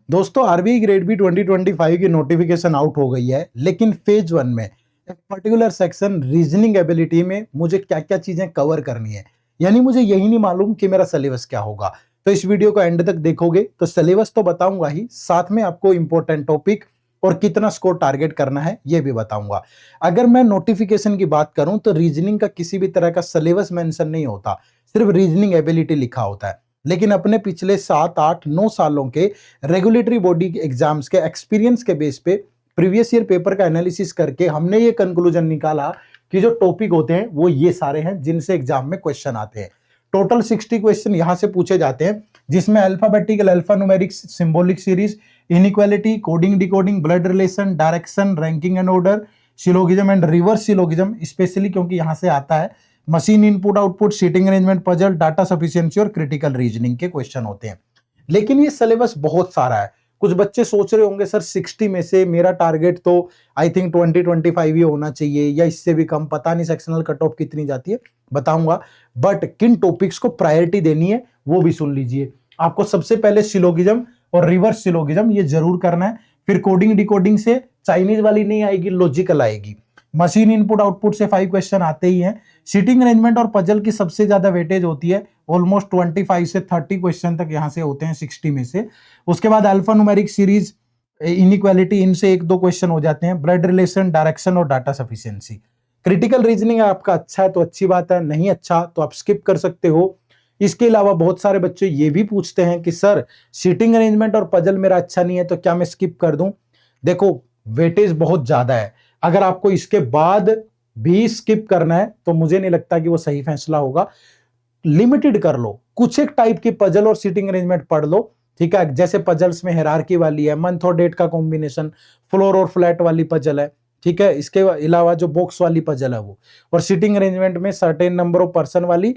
दोस्तों RBI grade B 2025 की notification out हो गई है, लेकिन फेज 1 में एक पर्टिकुलर सेक्शन रीजनिंग एबिलिटी में मुझे क्या क्या चीजें कवर करनी है, यानी मुझे यही नहीं मालूम कि मेरा सिलेबस क्या होगा। तो इस वीडियो को एंड तक देखोगे तो सिलेबस तो बताऊंगा ही, साथ में आपको इंपॉर्टेंट टॉपिक और कितना स्कोर टारगेट करना है ये भी बताऊंगा। अगर मैं नोटिफिकेशन की बात करूं तो रीजनिंग का किसी भी तरह का सिलेबस मेंशन नहीं होता, सिर्फ रीजनिंग एबिलिटी लिखा होता है। लेकिन अपने पिछले 7-8-9 सालों के रेगुलेटरी बॉडी एग्जाम्स के एक्सपीरियंस के बेस पे प्रीवियस ईयर पेपर का एनालिसिस करके हमने ये कंक्लूजन निकाला कि जो टॉपिक होते हैं वो ये सारे हैं जिनसे एग्जाम में क्वेश्चन आते हैं। टोटल 60 क्वेश्चन यहां से पूछे जाते हैं, जिसमें alphabetical, alphanumeric, symbolic series, inequality, coding decoding, blood relation, direction, ranking and order, syllogism and reverse syllogism, specially क्योंकि यहां से आता है machine input output, seating arrangement, puzzle, data sufficiency और क्रिटिकल रीजनिंग के क्वेश्चन होते हैं। लेकिन ये सिलेबस बहुत सारा है। कुछ बच्चे सोच रहे होंगे सर 60 में से मेरा टारगेट तो आई थिंक 20-25 ही होना चाहिए या इससे भी कम, पता नहीं सेक्शनल कट ऑफ कितनी जाती है, बताऊंगा। बट किन टॉपिक्स को प्रायोरिटी देनी है वो भी सुन लीजिए। आपको सबसे पहले सिलोगिज्म और रिवर्स सिलोगिज्म ये जरूर करना है। फिर कोडिंग डिकोडिंग से चाइनीज वाली नहीं आएगी, लॉजिकल आएगी। मशीन इनपुट आउटपुट से 5 क्वेश्चन आते ही हैं। सीटिंग अरेंजमेंट और पजल की सबसे ज्यादा वेटेज होती है, ऑलमोस्ट 25 से 30 क्वेश्चन तक यहां से होते हैं 60 में से। उसके बाद अल्फा न्यूमेरिक सीरीज, इनइक्वालिटी, इनसे 1-2 क्वेश्चन हो जाते हैं। ब्लड रिलेशन, डायरेक्शन और डाटा सफिशिएंसी। क्रिटिकल रीजनिंग आपका अच्छा है तो अच्छी बात है, नहीं अच्छा तो आप स्किप कर सकते हो। इसके अलावा बहुत सारे बच्चे ये भी पूछते हैं कि सर सीटिंग अरेंजमेंट और पजल मेरा अच्छा नहीं है तो क्या मैं स्किप कर दूं। देखो वेटेज बहुत ज्यादा है, अगर आपको इसके बाद भी स्किप करना है तो मुझे नहीं लगता कि वो सही फैसला होगा। लिमिटेड कर लो, कुछ एक टाइप की पजल और सीटिंग अरेंजमेंट पढ़ लो, ठीक है। जैसे पजल्स में हायरार्की वाली है, मंथ और डेट का कॉम्बिनेशन, फ्लोर और फ्लैट वाली पजल है, ठीक है। इसके अलावा जो बॉक्स वाली पजल है वो, और सीटिंग अरेंजमेंट में सर्टेन नंबर ऑफ पर्सन वाली,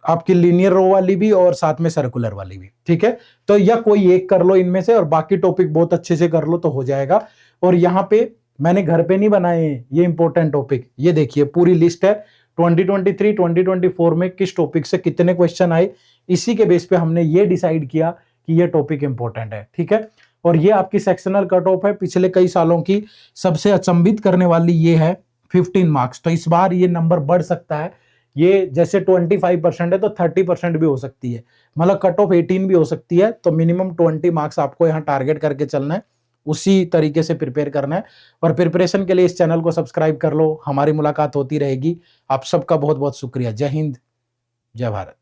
आपकी लीनियर रो वाली भी और साथ में सर्कुलर वाली भी, ठीक है। तो या कोई एक कर लो इनमें से और बाकी टॉपिक बहुत अच्छे से कर लो तो हो जाएगा। और यहाँ पे मैंने घर पे नहीं बनाए हैं ये इंपॉर्टेंट टॉपिक, ये देखिए पूरी लिस्ट है 2023-2024 में किस टॉपिक से कितने क्वेश्चन आए, इसी के बेस पे हमने ये डिसाइड किया कि ये टॉपिक इंपॉर्टेंट है, ठीक है। और ये आपकी सेक्शनल कट ऑफ है पिछले कई सालों की। सबसे अचंभित करने वाली ये है 15 मार्क्स, तो इस बार ये नंबर बढ़ सकता है। ये जैसे 25% है तो 30% भी हो सकती है, मतलब कट ऑफ 18 भी हो सकती है। तो मिनिमम 20 मार्क्स आपको यहाँ टारगेट करके चलना है, उसी तरीके से प्रिपेयर करना है। और प्रिपरेशन के लिए इस चैनल को सब्सक्राइब कर लो, हमारी मुलाकात होती रहेगी। आप सबका बहुत बहुत शुक्रिया। जय हिंद, जय भारत।